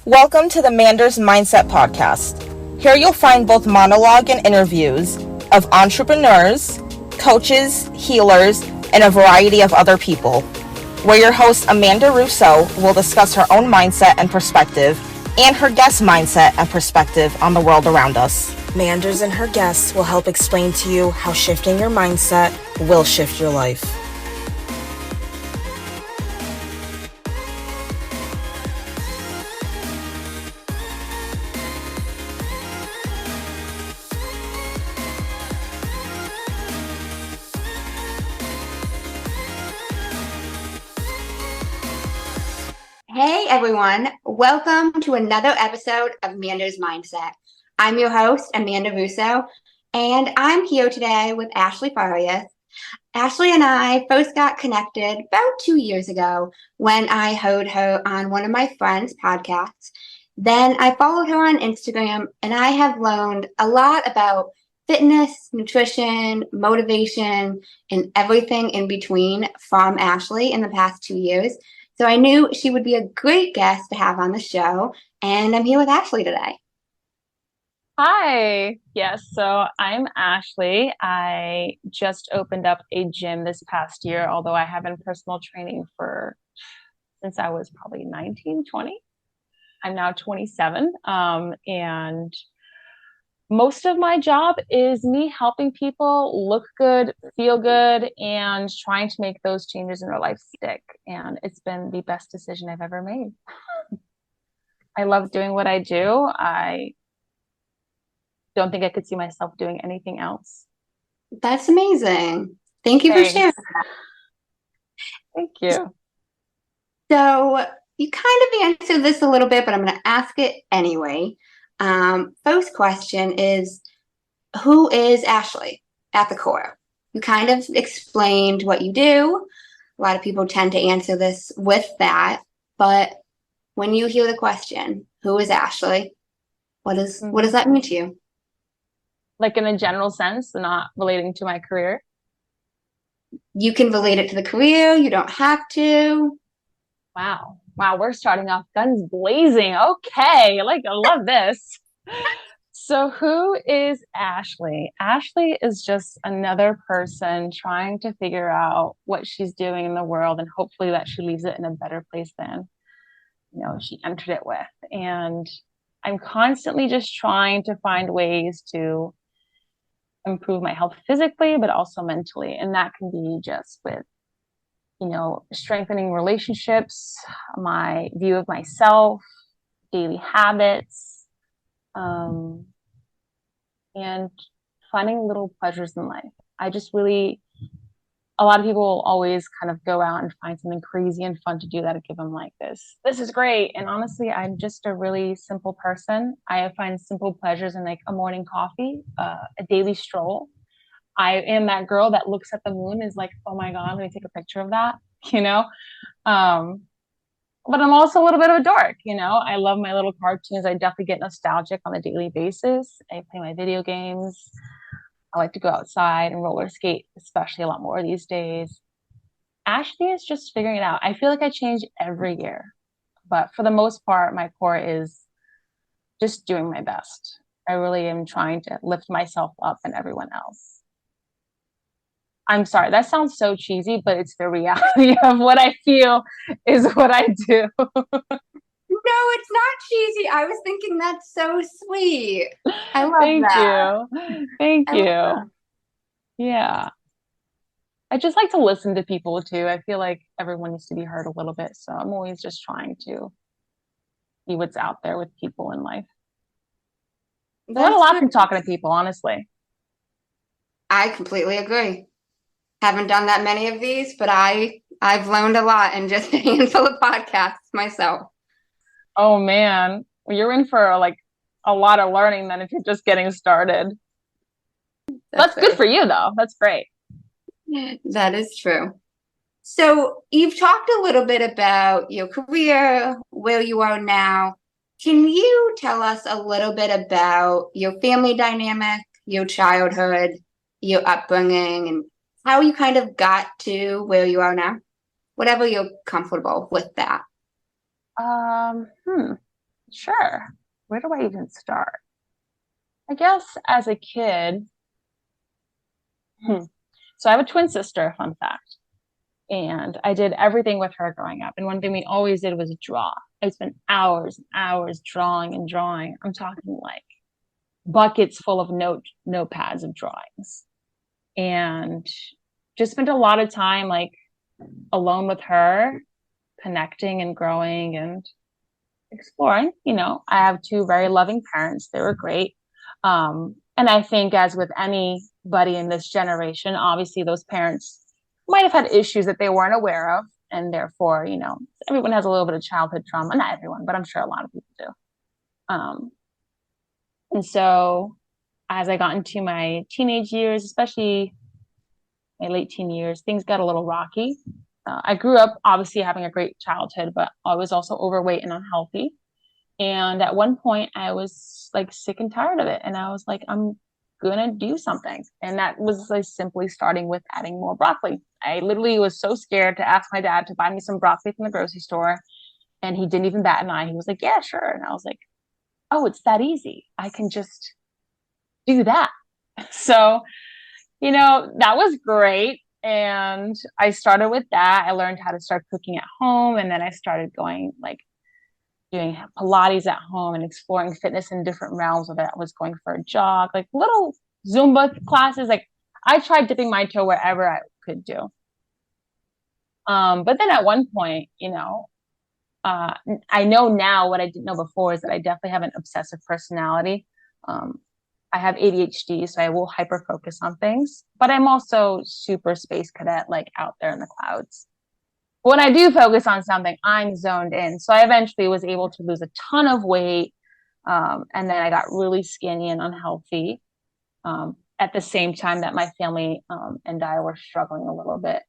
Welcome to the Manders Mindset Podcast. Here you'll find both monologue and interviews of entrepreneurs, coaches, healers, and a variety of other people, where your host Amanda Russo will discuss her own mindset and perspective, and her guest mindset and perspective on the world around us. Manders and her guests will help explain to you how shifting your mindset will shift your life. Hey everyone, welcome to another episode of Manders Mindset. I'm your host, Amanda Russo, and I'm here today with Ashley Farias. Ashley and I first got connected about 2 years ago when I heard her on one of my friend's podcasts. Then I followed her on Instagram, and I have learned a lot about fitness, nutrition, motivation, and everything in between from Ashley in the past 2 years. So I knew she would be a great guest to have on the show, and I'm here with Ashley today. Hi. Yes, so I'm Ashley. I just opened up a gym this past year, although I have been personal training since I was probably 19, 20. I'm now 27. And most of my job is me helping people look good, feel good, and trying to make those changes in their life stick. And it's been the best decision I've ever made. I love doing what I do. I don't think I could see myself doing anything else. That's amazing. Thank you for sharing that. Thank you. So you kind of answered this a little bit, but I'm going to ask it anyway. First question is, who is Ashley at the core? You kind of explained what you do. A lot of people tend to answer this with that, but when you hear the question, who is Ashley? What does that mean to you? Like in a general sense, not relating to my career? You can relate it to the career. You don't have to. Wow, we're starting off guns blazing. Okay, I love this. So who is Ashley? Ashley is just another person trying to figure out what she's doing in the world, and hopefully that she leaves it in a better place than, she entered it with. And I'm constantly just trying to find ways to improve my health physically, but also mentally. And that can be just with, strengthening relationships, my view of myself, daily habits, and finding little pleasures in life. A lot of people always kind of go out and find something crazy and fun to do that give them like this is great. And honestly, I'm just a really simple person. I find simple pleasures in like a morning coffee, a daily stroll. I am that girl that looks at the moon is like, oh my God, let me take a picture of that, but I'm also a little bit of a dork, I love my little cartoons. I definitely get nostalgic on a daily basis. I play my video games. I like to go outside and roller skate, especially a lot more these days. Ashley is just figuring it out. I feel like I change every year, but for the most part, my core is just doing my best. I really am trying to lift myself up and everyone else. I'm sorry, that sounds so cheesy, but it's the reality of what I feel is what I do. No, it's not cheesy. I was thinking that's so sweet. I love that. Thank you. Yeah. I just like to listen to people too. I feel like everyone needs to be heard a little bit. So I'm always just trying to see what's out there with people in life. I learn a lot from talking to people, honestly. I completely agree. Haven't done that many of these, but I've learned a lot in just a handful of podcasts myself. Oh man, you're in for a lot of learning then if you're just getting started. That's good for you though. That's great. That is true. So you've talked a little bit about your career, where you are now. Can you tell us a little bit about your family dynamic, your childhood, your upbringing, and how you kind of got to where you are now? Whatever you're comfortable with that. Sure. Where do I even start? I guess as a kid, so I have a twin sister, fun fact. And I did everything with her growing up. And one thing we always did was draw. I spent hours and hours drawing and drawing. I'm talking like buckets full of notepads of drawings. And just spent a lot of time like alone with her, connecting and growing and exploring. I have two very loving parents. They were great. And I think, as with anybody in this generation, obviously those parents might have had issues that they weren't aware of. And therefore, everyone has a little bit of childhood trauma. Not everyone, but I'm sure a lot of people do. And so as I got into my teenage years, especially my late teen years, things got a little rocky. I grew up obviously having a great childhood, but I was also overweight and unhealthy. And at one point, I was like sick and tired of it. And I was like, I'm going to do something. And that was like simply starting with adding more broccoli. I literally was so scared to ask my dad to buy me some broccoli from the grocery store. And he didn't even bat an eye. He was like, yeah, sure. And I was like, oh, it's that easy. I can just do that. So, that was great. And I started with that. I learned how to start cooking at home. And then I started going like doing Pilates at home and exploring fitness in different realms of it. I was going for a jog, like little Zumba classes. Like I tried dipping my toe wherever I could do. But then at one point, I know now what I didn't know before is that I definitely have an obsessive personality. I have ADHD, so I will hyper focus on things, but I'm also super space cadet, like out there in the clouds. When I do focus on something, I'm zoned in. So I eventually was able to lose a ton of weight. And then I got really skinny and unhealthy at the same time that my family and I were struggling a little bit.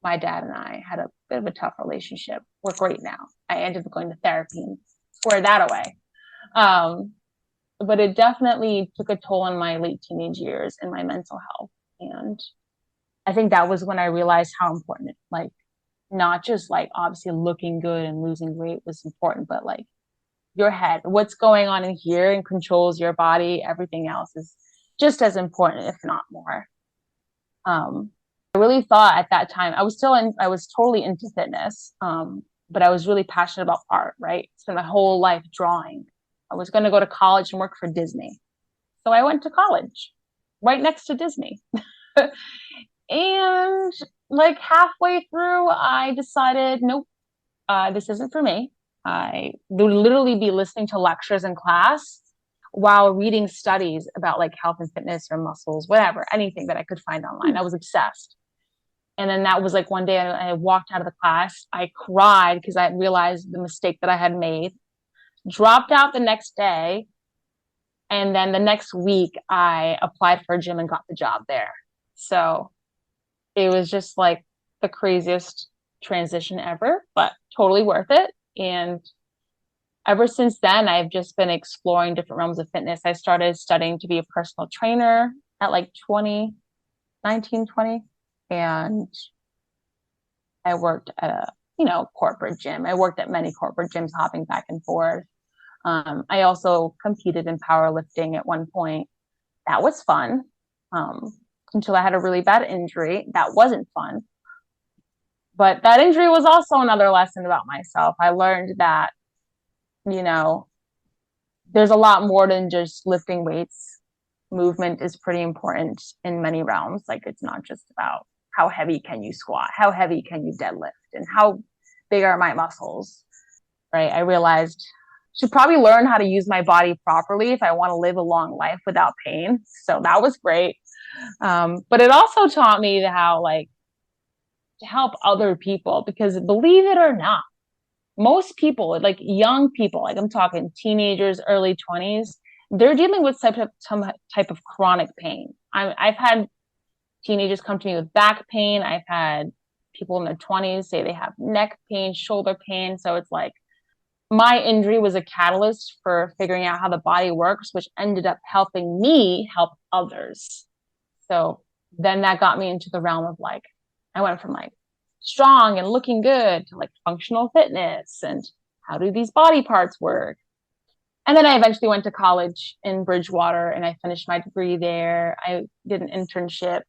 My dad and I had a bit of a tough relationship. We're great now. I ended up going to therapy and squared that away. But it definitely took a toll on my late teenage years and my mental health. And I think that was when I realized how important, like, not just like obviously looking good and losing weight was important, but like your head, what's going on in here and controls your body. Everything else is just as important, if not more. I really thought at that time I was totally into fitness, but I was really passionate about art. Right, spent my whole life drawing. I was going to go to college and work for Disney, so I went to college right next to Disney. And like halfway through, I decided, nope, this isn't for me. I would literally be listening to lectures in class while reading studies about like health and fitness or muscles, whatever, anything that I could find online. I was obsessed. And then that was like one day I walked out of the class. I cried because I realized the mistake that I had made, dropped out the next day. And then the next week, I applied for a gym and got the job there. So it was just like the craziest transition ever, but totally worth it. And ever since then, I've just been exploring different realms of fitness. I started studying to be a personal trainer at like 19, 20. And I worked at a, corporate gym. I worked at many corporate gyms, hopping back and forth. I also competed in powerlifting at one point. That was fun. Until I had a really bad injury. That wasn't fun. But that injury was also another lesson about myself. I learned that, there's a lot more than just lifting weights. Movement is pretty important in many realms. Like it's not just about how heavy can you squat, how heavy can you deadlift, and how big are my muscles, right? I realized I should probably learn how to use my body properly if I want to live a long life without pain. So that was great. But it also taught me how like to help other people, because believe it or not, most people, like young people, like I'm talking teenagers, early 20s, they're dealing with some type of chronic pain. I've had teenagers come to me with back pain. I've had people in their 20s say they have neck pain, shoulder pain. So it's like my injury was a catalyst for figuring out how the body works, which ended up helping me help others. So then that got me into the realm of like, I went from like strong and looking good to like functional fitness and how do these body parts work? And then I eventually went to college in Bridgewater and I finished my degree there. I did an internship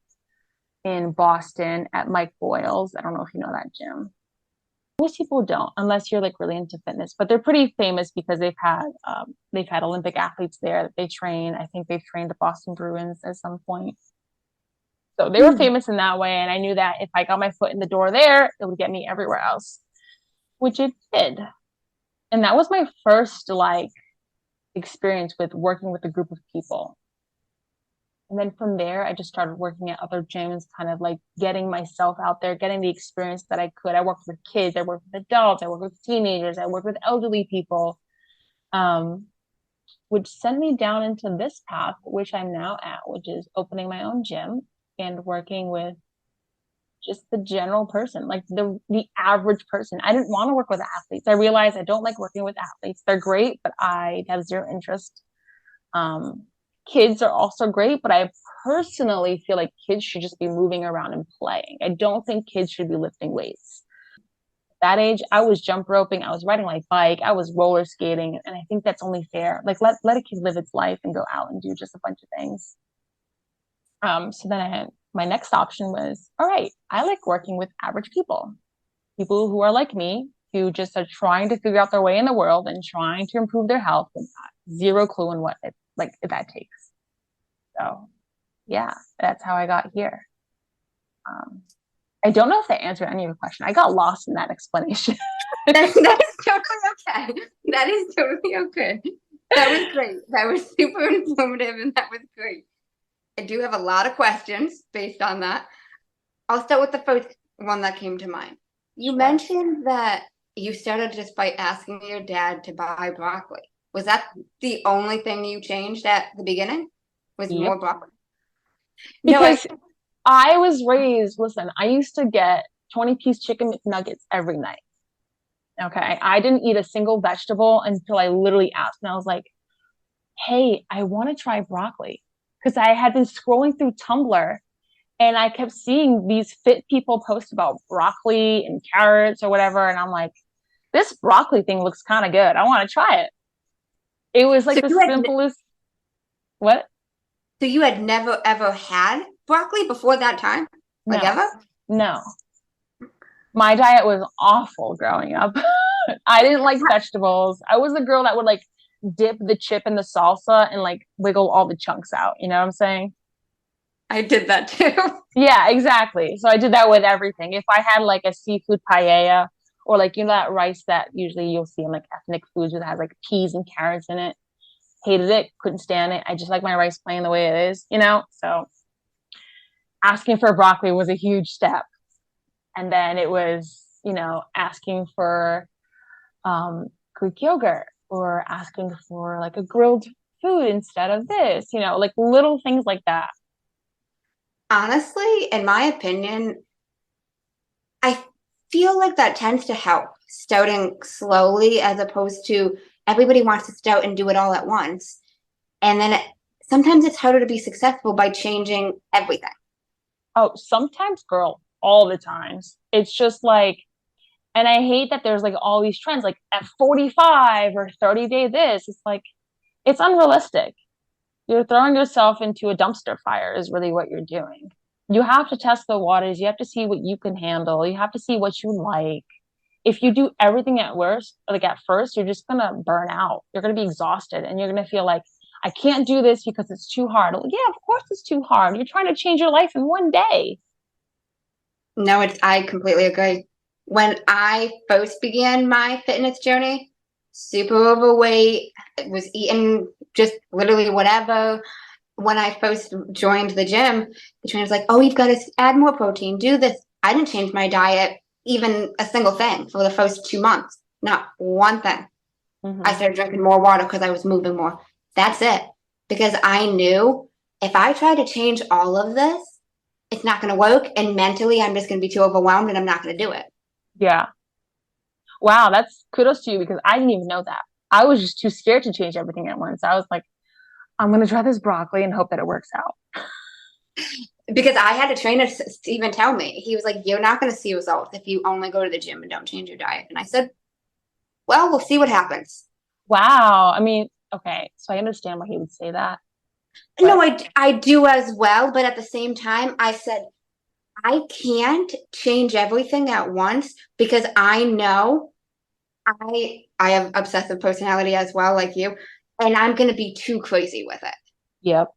in Boston at Mike Boyle's. I don't know if you know that gym. Most people don't, unless you're like really into fitness, but they're pretty famous because they've had Olympic athletes there that they train. I think they've trained the Boston Bruins at some point. So they were famous in that way. And I knew that if I got my foot in the door there, it would get me everywhere else, which it did. And that was my first like experience with working with a group of people. And then from there, I just started working at other gyms, kind of like getting myself out there, getting the experience that I could. I worked with kids, I worked with adults, I worked with teenagers, I worked with elderly people, which sent me down into this path, which I'm now at, which is opening my own gym and working with just the general person, like the average person. I didn't want to work with athletes. I realized I don't like working with athletes. They're great, but I have zero interest. Kids are also great, but I personally feel like kids should just be moving around and playing. I don't think kids should be lifting weights. At that age, I was jump roping, I was riding my bike, I was roller skating, and I think that's only fair. Like let a kid live its life and go out and do just a bunch of things. So then my next option was, all right, I like working with average people who are like me, who just are trying to figure out their way in the world and trying to improve their health with zero clue in what that takes. So yeah, that's how I got here. I don't know if that answered any of your question. I got lost in that explanation. That is totally okay. That is totally okay. That was great. That was super informative and that was great. I do have a lot of questions based on that. I'll start with the first one that came to mind. You mentioned that you started just by asking your dad to buy broccoli. Was that the only thing you changed at the beginning? Was more broccoli? Because I was raised, listen, I used to get 20-piece chicken McNuggets every night. Okay. I didn't eat a single vegetable until I literally asked. And I was like, hey, I want to try broccoli. Because I had been scrolling through Tumblr and I kept seeing these fit people post about broccoli and carrots or whatever. And I'm like, this broccoli thing looks kind of good. I want to try it. It was like the simplest. What? So you had never ever had broccoli before that time? Like ever? No. My diet was awful growing up. I didn't like vegetables. I was the girl that would like dip the chip in the salsa and like wiggle all the chunks out. You know what I'm saying? I did that too. Yeah, exactly. So I did that with everything. If I had like a seafood paella or like, you know, that rice that usually you'll see in like ethnic foods that has like peas and carrots in it, hated it, couldn't stand it. I just like my rice plain the way it is, you know? So asking for broccoli was a huge step. And then it was, you know, asking for Greek yogurt or asking for like a grilled food instead of this, you know, like little things like that. Honestly, in my opinion, I feel like that tends to help starting slowly as opposed to everybody wants to start and do it all at once. And then sometimes it's harder to be successful by changing everything. Oh, sometimes, girl, all the times. It's just like, and I hate that there's like all these trends, like at 45 or 30-day this. It's like, it's unrealistic. You're throwing yourself into a dumpster fire is really what you're doing. You have to test the waters. You have to see what you can handle. You have to see what you like. If you do everything at first, you're just gonna burn out. You're gonna be exhausted and you're gonna feel like, I can't do this because it's too hard. Well, yeah, of course it's too hard. You're trying to change your life in one day. No, I completely agree. When I first began my fitness journey, super overweight, was eating just literally whatever. When I first joined the gym, the trainer's like, oh, you've got to add more protein, do this. I didn't change my diet, even a single thing for the first 2 months. Not one thing. Mm-hmm. I started drinking more water because I was moving more. That's it. Because I knew if I try to change all of this, it's not going to work. And mentally, I'm just going to be too overwhelmed and I'm not going to do it. Yeah. Wow, that's kudos to you because I didn't even know that. I was just too scared to change everything at once. I was like, I'm going to try this broccoli and hope that it works out. Because I had a trainer to even tell me, he was like, you're not going to see results if you only go to the gym and don't change your diet. And I said, Well, we'll see what happens. Wow. I mean, okay, so I understand why he would say that, No, but I do as well, but at the same time, I said I can't change everything at once because I know I have obsessive personality as well, like you, and I'm gonna be too crazy with it. yep.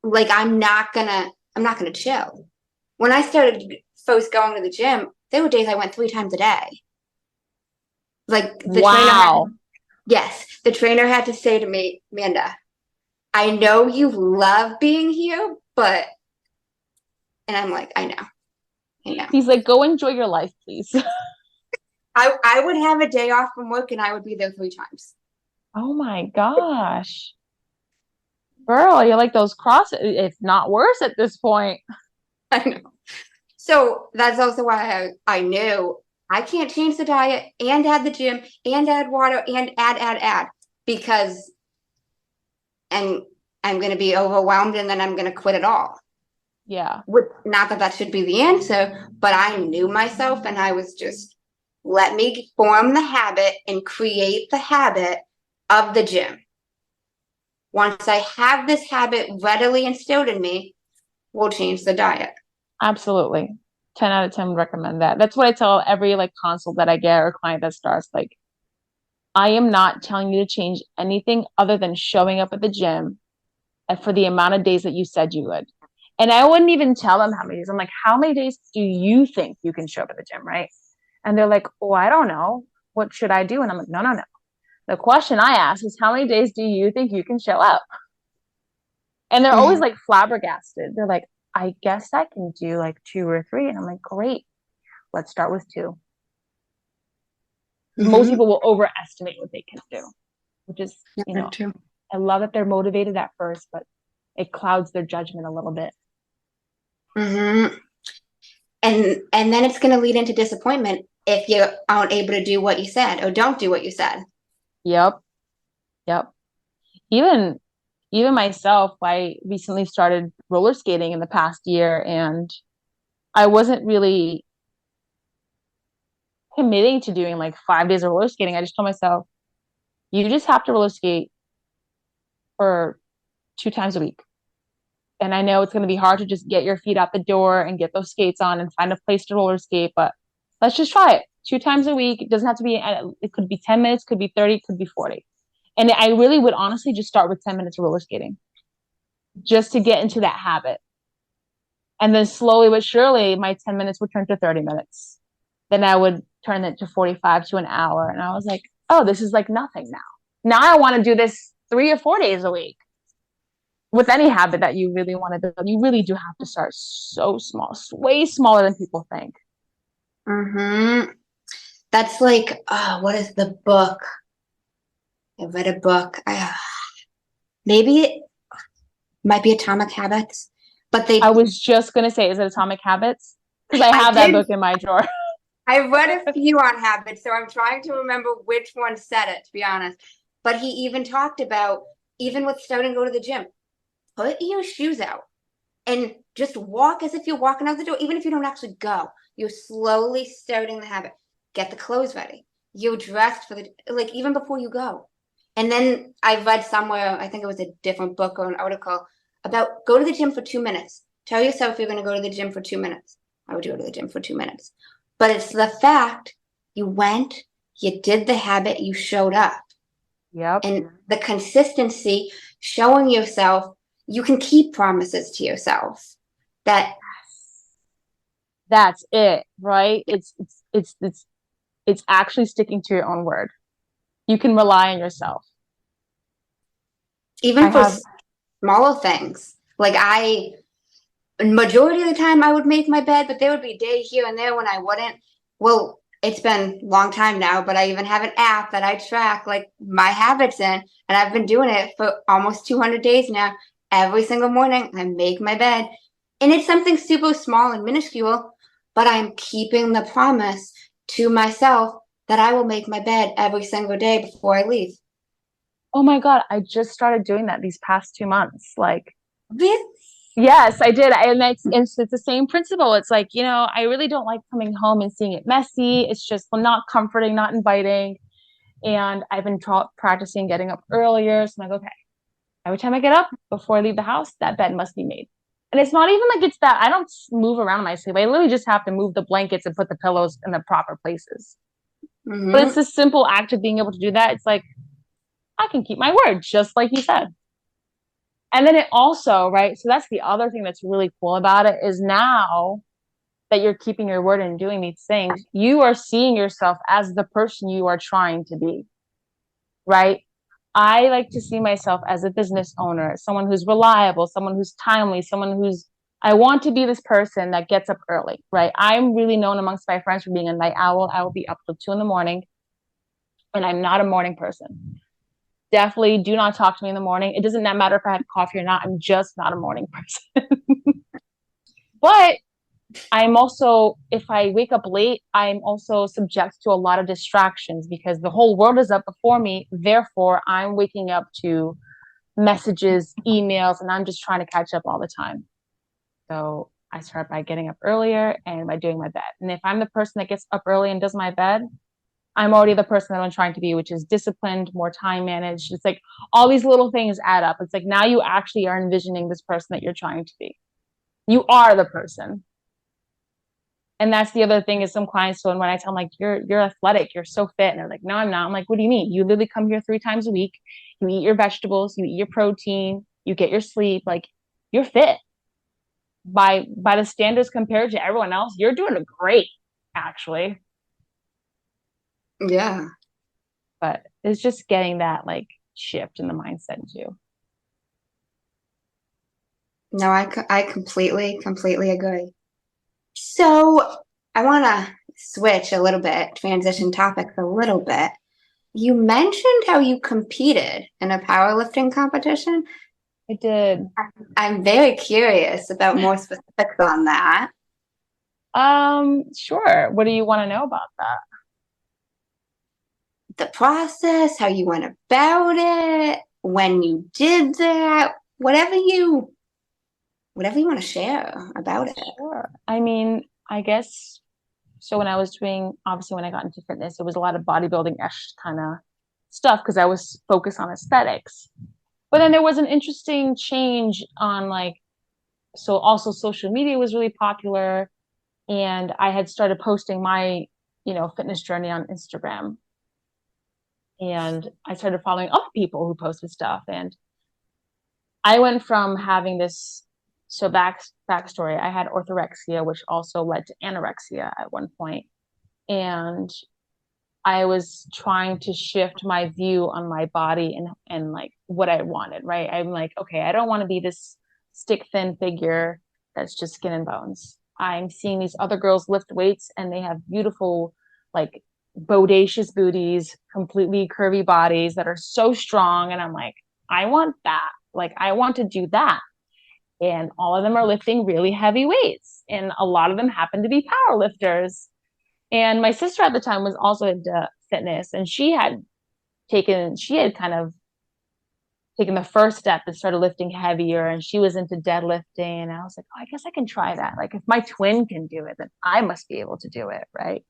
Like I'm not gonna chill. When I started first going to the gym, there were days I went 3 times a day. Like Wow. the trainer had to say to me, Amanda, I know you love being here, but and I'm like, I know. He's like, go enjoy your life, please. I would have a day off from work and I would be there 3 times. Oh my gosh. Girl, you're like those cross, if not worse at this point. I know. So that's also why I knew I can't change the diet and add the gym and add water and add because and I'm going to be overwhelmed and then I'm going to quit it all. Yeah. Not that that should be the answer, but I knew myself and I was just let me form the habit and create the habit of the gym. Once I have this habit readily instilled in me, we'll change the diet. Absolutely. 10 out of 10 would recommend that. That's what I tell every like consult that I get or client that starts. Like, I am not telling you to change anything other than showing up at the gym and for the amount of days that you said you would. And I wouldn't even tell them how many days. I'm like, how many days do you think you can show up at the gym, right? And they're like, oh, I don't know. What should I do? And I'm like, no, no, no. The question I ask is, how many days do you think you can show up? And they're always like flabbergasted. They're like, I guess I can do like 2 or 3. And I'm like, great. Let's start with 2. Most Mm-hmm. people will overestimate what they can do, which is, Yeah, too. I love that they're motivated at first, but it clouds their judgment a little bit. Mm-hmm. And then it's going to lead into disappointment if you aren't able to do what you said or don't do what you said. Yep. Yep. Even even myself, I recently started roller skating in the past year and I wasn't really committing to doing like 5 days of roller skating. I just told myself, you just have to roller skate for 2 times a week. And I know it's going to be hard to just get your feet out the door and get those skates on and find a place to roller skate, but let's just try it 2 times a week. It doesn't have to be, it could be 10 minutes, could be 30, could be 40. And I really would honestly just start with 10 minutes of roller skating just to get into that habit. And then slowly but surely, my 10 minutes would turn to 30 minutes. Then I would turn it to 45 to an hour. And I was like, oh, this is like nothing now. Now I want to do this 3 or 4 days a week. With any habit that you really want to build, you really do have to start so small, way smaller than people think. Mm-hmm. That's like, what is the book? I read a book. Maybe it might be Atomic Habits, but I was just going to say, is it Atomic Habits? Because I have that book in my drawer. I read a few on habits, so I'm trying to remember which one said it, to be honest. But he even talked about, even with starting to go to the gym, put your shoes out and just walk as if you're walking out the door, even if you don't actually go. You're slowly starting the habit. Get the clothes ready. You're dressed for like even before you go. And then I read somewhere, I think it was a different book or an article about go to the gym for 2 minutes. Tell yourself you're going to go to the gym for 2 minutes. I would go to the gym for 2 minutes. But it's the fact you went, you did the habit, you showed up. Yep. And the consistency, showing yourself, you can keep promises to yourself. That's it, right? It's actually sticking to your own word. You can rely on yourself. Even for smaller things. Like majority of the time I would make my bed, but there would be a day here and there when I wouldn't. Well, it's been a long time now, but I even have an app that I track like my habits in, and I've been doing it for almost 200 days now. Every single morning I make my bed, and it's something super small and minuscule, but I'm keeping the promise to myself that I will make my bed every single day before I leave. Oh my God, I just started doing that these past 2 months. Like, Really? yes, I did. And it's the same principle. It's like, I really don't like coming home and seeing it messy. It's just not comforting, not inviting. And I've been practicing getting up earlier. So I'm like, okay, every time I get up before I leave the house, that bed must be made. And it's not even like it's that I don't move around in my sleep. I literally just have to move the blankets and put the pillows in the proper places. But it's this simple act of being able to do that. It's like, I can keep my word, just like you said. And then it also, right? So that's the other thing that's really cool about it is now that you're keeping your word and doing these things, you are seeing yourself as the person you are trying to be, right? I like to see myself as a business owner, someone who's reliable, someone who's timely, I want to be this person that gets up early, right? I'm really known amongst my friends for being a night owl. I will be up till 2 a.m, and I'm not a morning person. Definitely do not talk to me in the morning. It doesn't matter if I had coffee or not. I'm just not a morning person. But I'm also, if I wake up late, I'm also subject to a lot of distractions because the whole world is up before me. Therefore, I'm waking up to messages, emails, and I'm just trying to catch up all the time. So I start by getting up earlier and by doing my bed. And if I'm the person that gets up early and does my bed, I'm already the person that I'm trying to be, which is disciplined, more time managed. It's like all these little things add up. It's like now you actually are envisioning this person that you're trying to be. You are the person. And that's the other thing is some clients, so when I tell them like, you're athletic, you're so fit. And they're like, no, I'm not. I'm like, what do you mean? You literally come here 3 times a week. You eat your vegetables, you eat your protein, you get your sleep. Like you're fit by the standards compared to everyone else. You're doing great, actually. Yeah. But it's just getting that like shift in the mindset too. No, I completely agree. So I want to switch a little bit, transition topics a little bit. You mentioned how you competed in a powerlifting competition. I did. I'm very curious about more specifics on that. Sure. What do you want to know about that? The process, how you went about it, when you did that, whatever you want to share about it. Sure. I mean, I guess so when I was doing, obviously when I got into fitness, it was a lot of bodybuilding-ish kind of stuff because I was focused on aesthetics. But then there was an interesting change on like, so also social media was really popular and I had started posting my, fitness journey on Instagram. And I started following other people who posted stuff. And I went from having this, so backstory, I had orthorexia, which also led to anorexia at one point. And I was trying to shift my view on my body and like what I wanted, right? I'm like, okay, I don't want to be this stick thin figure that's just skin and bones. I'm seeing these other girls lift weights and they have beautiful, like bodacious booties, completely curvy bodies that are so strong. And I'm like, I want that. Like, I want to do that. And all of them are lifting really heavy weights. And a lot of them happen to be power lifters. And my sister at the time was also into fitness, and she had kind of taken the first step and started lifting heavier, and she was into deadlifting. And I was like, oh, I guess I can try that. Like, if my twin can do it, then I must be able to do it, right?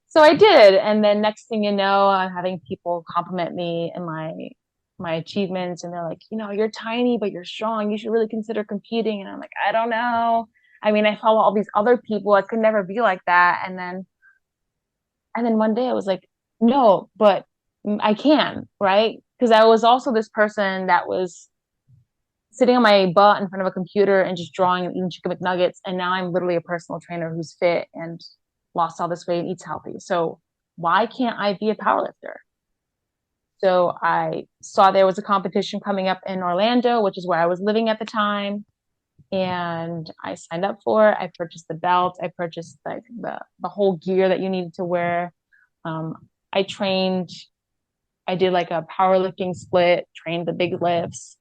So I did, and then next thing you know, I'm having people compliment me and my achievements, and they're like, you're tiny but you're strong. You should really consider competing. And I'm like, I don't know. I mean, I follow all these other people. I could never be like that. And then one day I was like, no, but I can, right? Because I was also this person that was sitting on my butt in front of a computer and just drawing and eating chicken McNuggets. And now I'm literally a personal trainer who's fit and lost all this weight and eats healthy. So why can't I be a powerlifter? So I saw there was a competition coming up in Orlando, which is where I was living at the time. And I signed up for it. I purchased the belt. I purchased like the whole gear that you needed to wear. I trained, I did like a powerlifting split, trained the big lifts.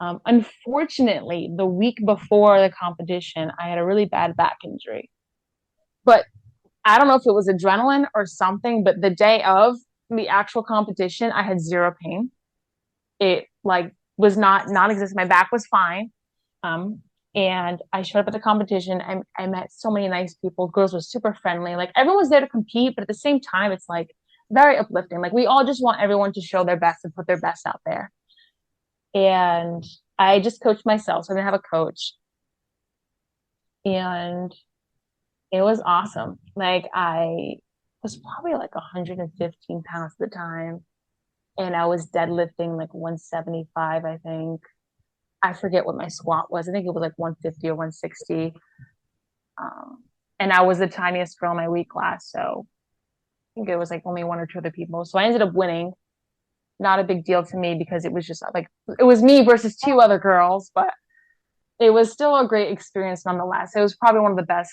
Unfortunately, the week before the competition, I had a really bad back injury. But I don't know if it was adrenaline or something, but the day of the actual competition, I had zero pain. It like was not non-existent. My back was fine. And I showed up at the competition. I met so many nice people. Girls were super friendly. Like everyone was there to compete, but at the same time, it's like very uplifting. Like we all just want everyone to show their best and put their best out there. And I just coached myself, so I didn't have a coach. And it was awesome. Like I was probably like 115 pounds at the time. And I was deadlifting like 175, I think. I forget what my squat was. I think it was like 150 or 160. And I was the tiniest girl in my weight class. So I think it was like only one or two other people. So I ended up winning. Not a big deal to me because it was just like, it was me versus two other girls, but it was still a great experience nonetheless. It was probably one of the best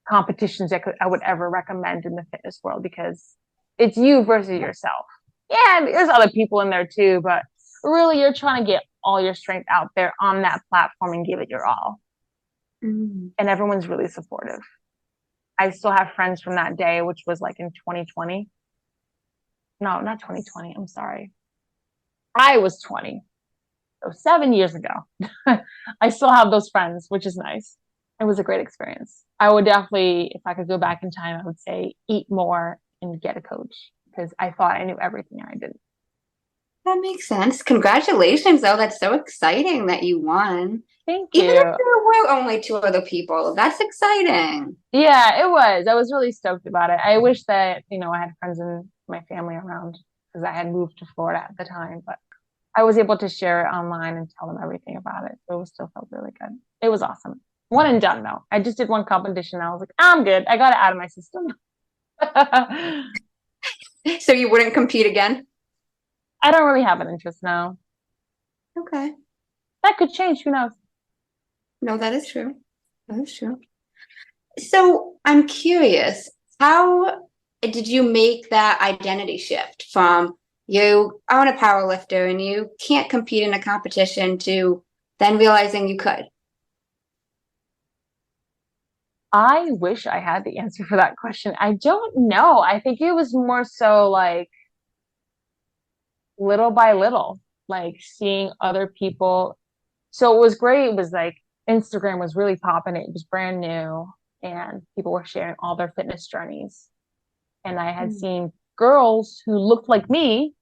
competitions I would ever recommend in the fitness world because it's you versus yourself. Yeah, there's other people in there too, but really you're trying to get all your strength out there on that platform and give it your all. Mm. And everyone's really supportive. I still have friends from that day, which was like in 2020. No, not 2020. I'm sorry. I was 20. So 7 years ago. I still have those friends, which is nice. It was a great experience. I would definitely, if I could go back in time, I would say eat more and get a coach because I thought I knew everything and I didn't. That makes sense. Congratulations, though. That's so exciting that you won. Thank Even if you. there were only two other people, that's exciting. Yeah, it was. I was really stoked about it. I wish that, I had friends and my family around because I had moved to Florida at the time, but I was able to share it online and tell them everything about it. So it still felt really good. It was awesome. One and done though. I just did one competition. I was like, I'm good. I got it out of my system. So you wouldn't compete again? I don't really have an interest now. Okay. That could change. Who knows? No, that is true. That is true. So I'm curious, how did you make that identity shift from you are a power lifter and you can't compete in a competition to then realizing you could? I wish I had the answer for that question. I don't know. I think it was more so like little by little, like seeing other people. So it was great. It was like Instagram was really popping. It was brand new and people were sharing all their fitness journeys. And I had seen girls who looked like me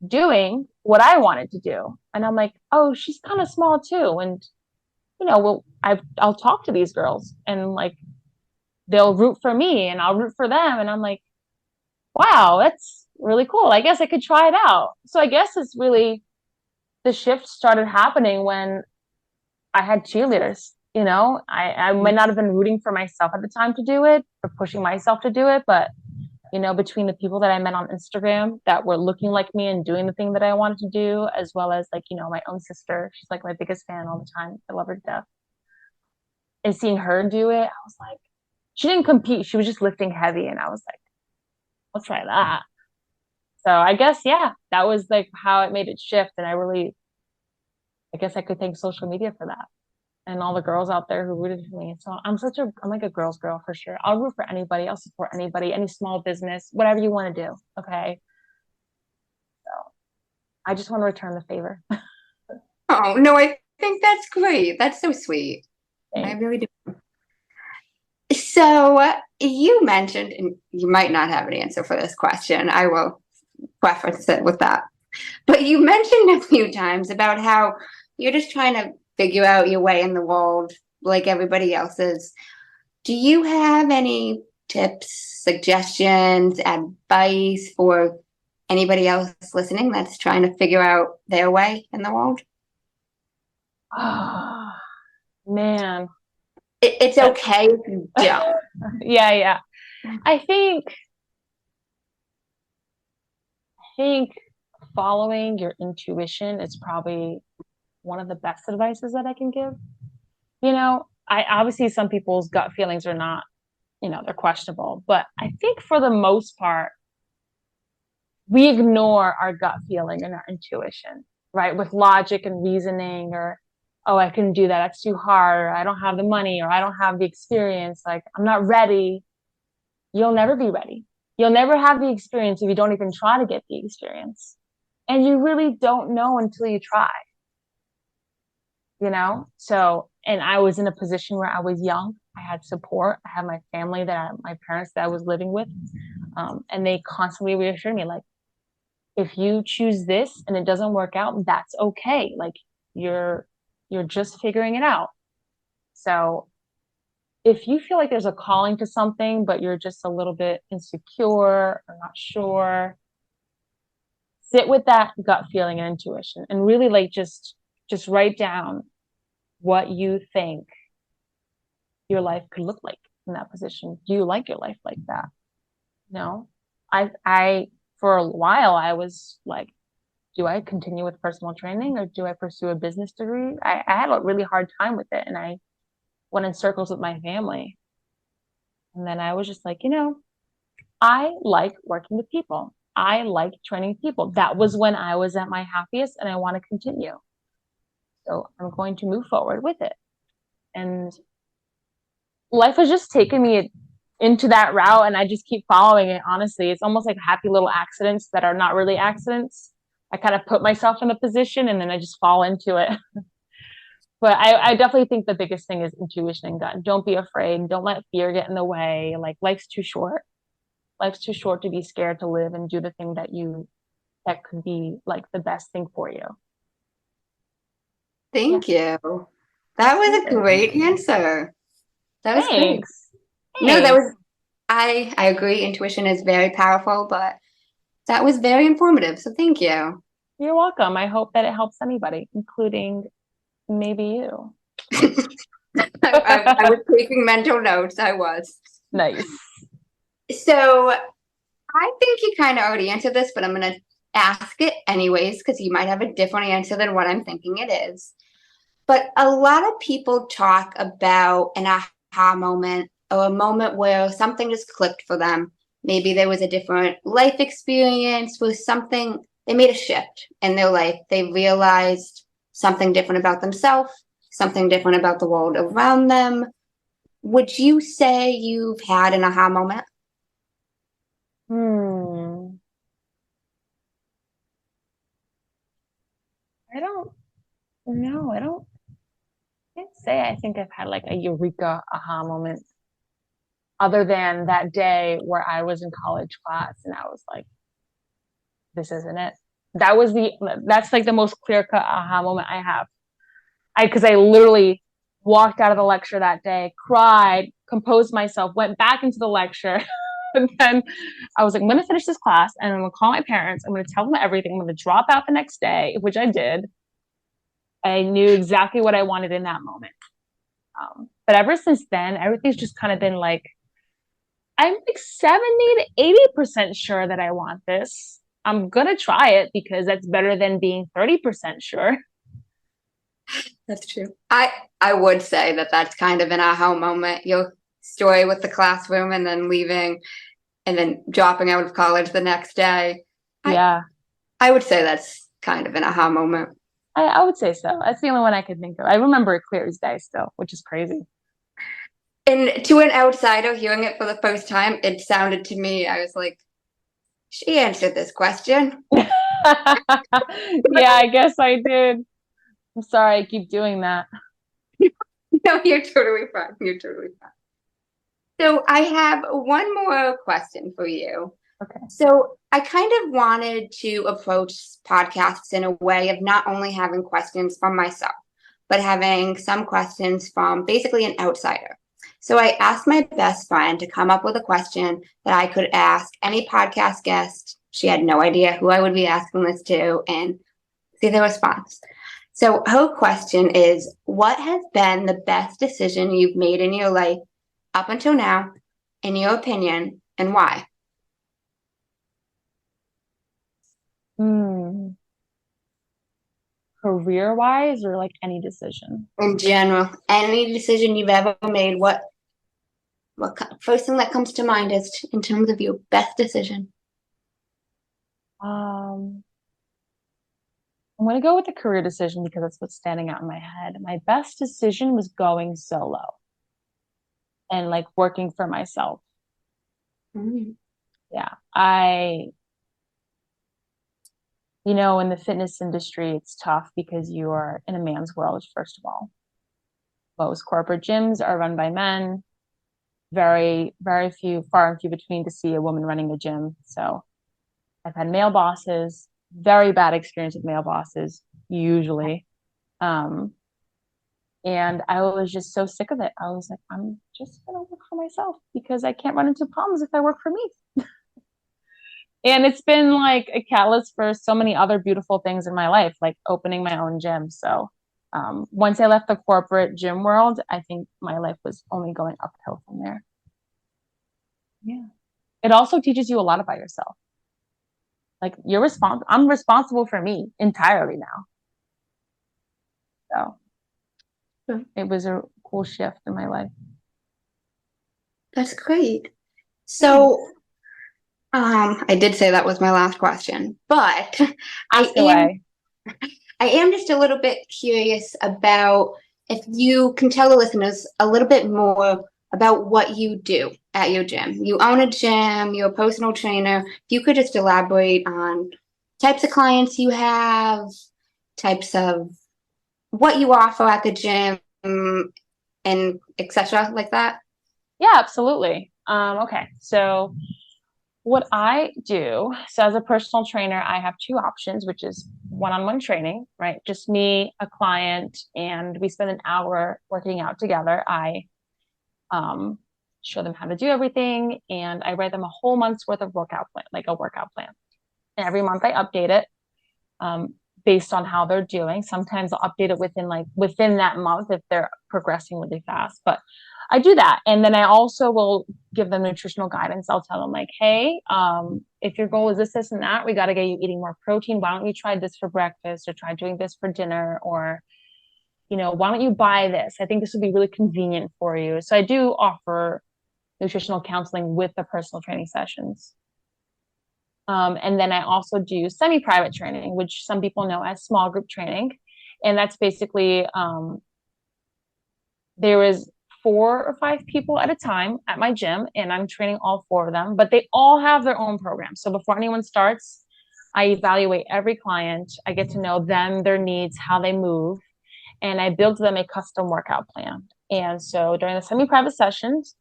doing what I wanted to do. And I'm like, oh, she's kind of small too. And, I'll talk to these girls and like they'll root for me and I'll root for them. And I'm like, wow, that's really cool. I guess I could try it out. So I guess it's really the shift started happening when I had cheerleaders. I might not have been rooting for myself at the time to do it or pushing myself to do it, but between the people that I met on Instagram that were looking like me and doing the thing that I wanted to do, as well as like, my own sister, she's like my biggest fan all the time. I love her to death. And seeing her do it, I was like, she didn't compete. She was just lifting heavy. And I was like, I'll try that. So I guess, yeah, that was like how it made it shift. And I guess I could thank social media for that and all the girls out there who rooted for me. So I'm like a girl's girl for sure. I'll root for anybody. I'll support anybody, any small business, whatever you want to do. Okay. So I just want to return the favor. Oh, no, I think that's great. That's so sweet. I Thanks. really do. So you mentioned, and you might not have an answer for this question. I will preface it with that. But you mentioned a few times about how you're just trying to figure out your way in the world like everybody else is. Do you have any tips, suggestions, advice for anybody else listening that's trying to figure out their way in the world? Oh, man. It's okay if you don't. Yeah. I think following your intuition is probably one of the best advices that I can give. I obviously some people's gut feelings are not, they're questionable, but I think for the most part, we ignore our gut feeling and our intuition, right? With logic and reasoning, or, oh, I couldn't do that. That's too hard. Or I don't have the money, or I don't have the experience. Like, I'm not ready. You'll never be ready. You'll never have the experience if you don't even try to get the experience. And you really don't know until you try. So, and I was in a position where I was young. I had support. I had my family, my parents that I was living with. And they constantly reassured me, like, if you choose this and it doesn't work out, that's okay. Like, you're just figuring it out. So if you feel like there's a calling to something, but you're just a little bit insecure or not sure, sit with that gut feeling and intuition and really like just write down what you think your life could look like in that position. Do you like your life like that? No. I for a while I was like, do I continue with personal training or do I pursue a business degree? I had a really hard time with it and I went in circles with my family. And then I was just like, I like working with people. I like training people. That was when I was at my happiest and I want to continue. So I'm going to move forward with it. And life has just taken me into that route and I just keep following it. Honestly, it's almost like happy little accidents that are not really accidents. I kind of put myself in a position and then I just fall into it. But I definitely think the biggest thing is intuition and gut. Don't be afraid. Don't let fear get in the way. Like, life's too short. Life's too short to be scared to live and do the thing that could be like the best thing for you. Thank you. That was a great answer. That was great. Thanks. No, that was I agree. Intuition is very powerful, but that was very informative. So thank you. You're welcome. I hope that it helps anybody, including maybe you. I was taking mental notes. I was. Nice. So I think you kind of already answered this, but I'm going to ask it anyways, because you might have a different answer than what I'm thinking it is. But a lot of people talk about an aha moment or a moment where something just clicked for them. Maybe there was a different life experience with something, they made a shift in their life. They realized something different about themselves, something different about the world around them. Would you say you've had an aha moment? I don't know. I can't say I think I've had like a eureka aha moment other than that day where I was in college class and I was like, this isn't it. That's like the most clear cut aha moment I have. Because I literally walked out of the lecture that day, cried, composed myself, went back into the lecture. And then I was like, I'm going to finish this class and I'm going to call my parents. I'm going to tell them everything. I'm going to drop out the next day, which I did. I knew exactly what I wanted in that moment. But ever since then, everything's just kind of been like, I'm like 70 to 80% sure that I want this. I'm going to try it because that's better than being 30% sure. That's true. I would say that that's kind of an aha moment. Your story with the classroom and then leaving and then dropping out of college the next day. Yeah. I would say that's kind of an aha moment. I would say so. That's the only one I could think of. I remember it clear as day still, which is crazy. And to an outsider hearing it for the first time, it sounded to me, I was like, she answered this question. Yeah, I guess I did. I'm sorry I keep doing that. No, you're totally fine. You're totally fine. So I have one more question for you. Okay. So I kind of wanted to approach podcasts in a way of not only having questions from myself, but having some questions from basically an outsider. So I asked my best friend to come up with a question that I could ask any podcast guest. She had no idea who I would be asking this to and see their response. So her question is, what has been the best decision you've made in your life up until now, in your opinion, and why? Career-wise or like any decision? In general, any decision you've ever made, what first thing that comes to mind is in terms of your best decision? I'm going to go with the career decision because that's what's standing out in my head. My best decision was going solo and like working for myself. Yeah. In the fitness industry, it's tough because you are in a man's world, first of all. Most corporate gyms are run by men. very, very far and few between to see a woman running a gym. So I've had male bosses, very bad experience with male bosses, usually. Um, and I was just so sick of it. I was like, I'm just going to work for myself because I can't run into problems if I work for me. And it's been like a catalyst for so many other beautiful things in my life, like opening my own gym. So once I left the corporate gym world, I think my life was only going uphill from there. Yeah. It also teaches you a lot about yourself. Like I'm responsible for me entirely now. So it was a cool shift in my life. That's great. So, I did say that was my last question, but Ask away. I am just a little bit curious about if you can tell the listeners a little bit more about what you do at your gym. You own a gym, you're a personal trainer. If you could just elaborate on types of clients you have, types of what you offer at the gym, and etc. like that. Yeah, absolutely. Okay. So what I do, so as a personal trainer, I have two options, which is one-on-one training, right? Just me, a client, and we spend an hour working out together. I show them how to do everything, and I write them a whole month's worth of workout plan, like a workout plan. And every month I update it based on how they're doing. Sometimes I'll update it within that month if they're progressing really fast. But I do that. And then I also will give them nutritional guidance. I'll tell them like, hey, if your goal is this, and that, we got to get you eating more protein. Why don't you try this for breakfast or try doing this for dinner? Or, why don't you buy this? I think this would be really convenient for you. So I do offer nutritional counseling with the personal training sessions. And then I also do semi-private training, which some people know as small group training. And that's basically there is 4 or 5 people at a time at my gym, and I'm training all 4 of them, but they all have their own program. So before anyone starts, I evaluate every client. I get to know them, their needs, how they move, and I build them a custom workout plan. And so during the semi-private sessions,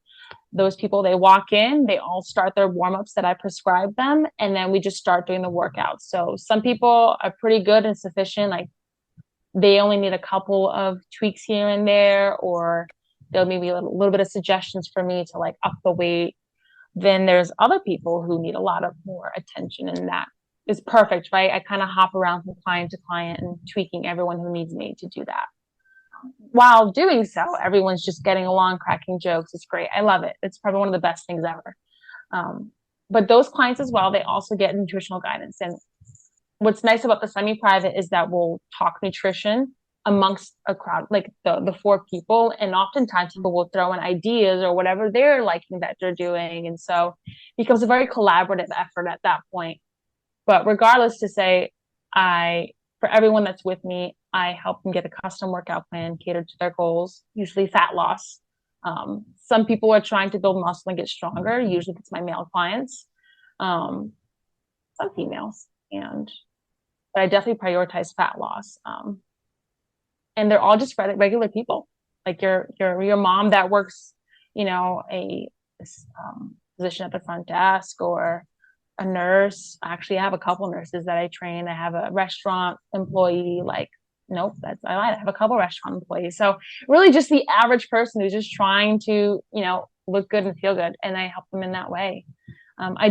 those people, they walk in, they all start their warm-ups that I prescribe them, and then we just start doing the workouts. So some people are pretty good and sufficient, like they only need a couple of tweaks here and there, or they'll maybe a little bit of suggestions for me to like up the weight. Then there's other people who need a lot of more attention, and that is perfect, right? I kind of hop around from client to client and tweaking everyone who needs me to do that. While doing so, everyone's just getting along, cracking jokes. It's great. I love it. It's probably one of the best things ever. But those clients as well, they also get nutritional guidance. And what's nice about the semi-private is that we'll talk nutrition amongst a crowd, like the 4 people. And oftentimes people will throw in ideas or whatever they're liking that they're doing. And so it becomes a very collaborative effort at that point. But regardless, to say, for everyone that's with me, I help them get a custom workout plan catered to their goals, usually fat loss. Some people are trying to build muscle and get stronger. Usually it's my male clients, some females, but I definitely prioritize fat loss. And they're all just regular people, like your mom that works, a position at the front desk, or a nurse. Actually, I have a couple nurses that I train. I have a restaurant employee. Like, nope, I lied. I have a couple restaurant employees. So really, just the average person who's just trying to, look good and feel good, and I help them in that way. I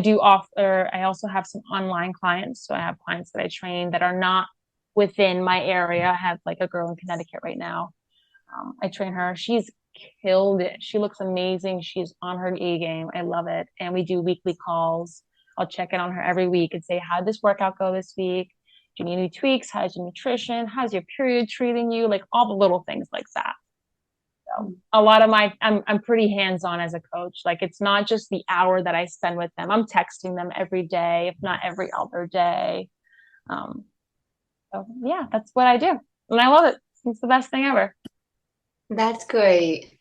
also have some online clients. So I have clients that I train that are not within my area. I have like a girl in Connecticut right now. I train her. She's killed it. She looks amazing. She's on her A game. I love it. And we do weekly calls. I'll check in on her every week and say, how'd this workout go this week? Do you need any tweaks? How's your nutrition? How's your period treating you? Like all the little things like that. So a lot of I'm pretty hands-on as a coach. Like it's not just the hour that I spend with them. I'm texting them every day, if not every other day. So yeah, that's what I do. And I love it. It's the best thing ever. That's great.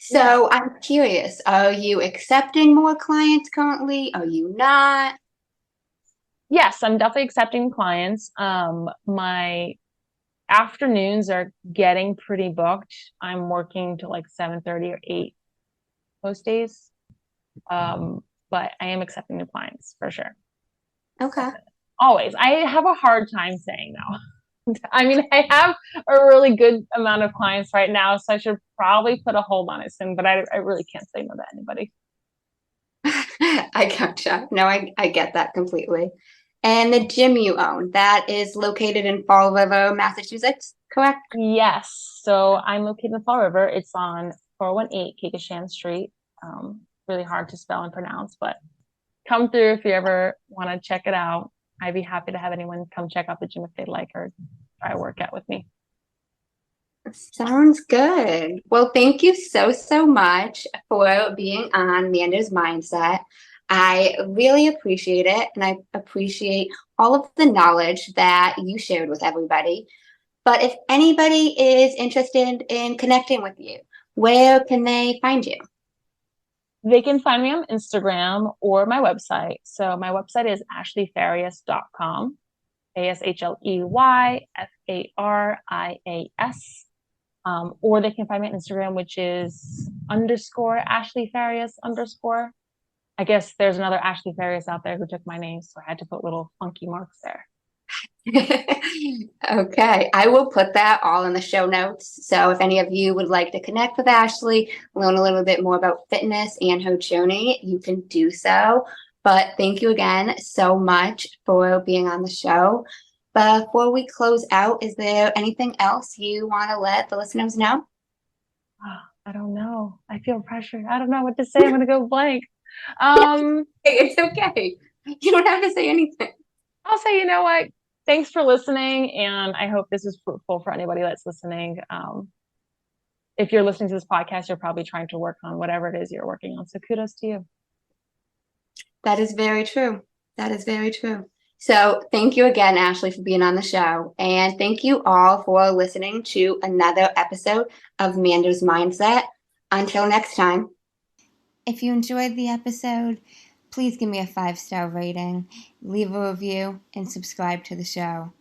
So I'm curious, are you accepting more clients currently? Are you not? Yes, I'm definitely accepting clients. My afternoons are getting pretty booked. I'm working till like 7:30 or 8. most days. But I am accepting new clients for sure. Okay. Always. I have a hard time saying no. I mean, I have a really good amount of clients right now, so I should probably put a hold on it soon, but I really can't say no to anybody. I gotcha. No, I get that completely. And the gym you own, that is located in Fall River, Massachusetts, correct? Yes. So I'm located in Fall River. It's on 418 Kikashan Street. Really hard to spell and pronounce, but come through if you ever want to check it out. I'd be happy to have anyone come check out the gym if they'd like or try a workout with me. Sounds good. Well, thank you so much for being on Amanda's Mindset. I really appreciate it, and I appreciate all of the knowledge that you shared with everybody. But if anybody is interested in connecting with you, where can they find you? They can find me on Instagram or my website. So my website is ashleyfarias.com, ASHLEYFARIAS. Or they can find me on Instagram, which is _Ashley Farias _. I guess there's another Ashley Farias out there who took my name, so I had to put little funky marks there. Okay, I will put that all in the show notes. So if any of you would like to connect with Ashley, learn a little bit more about fitness and her journey, you can do so. But thank you again so much for being on the show. Before we close out, is there anything else you want to let the listeners know? Oh, I don't know. I feel pressure. I don't know what to say. I'm going to go blank. It's okay. You don't have to say anything. I'll say, you know what? Thanks for listening, and I hope this is fruitful for anybody that's listening. If you're listening to this podcast, you're probably trying to work on whatever it is you're working on. So kudos to you. That is very true. That is very true. So thank you again, Ashley, for being on the show. And thank you all for listening to another episode of Amanda's Mindset. Until next time. If you enjoyed the episode, please give me a 5-star rating, leave a review, and subscribe to the show.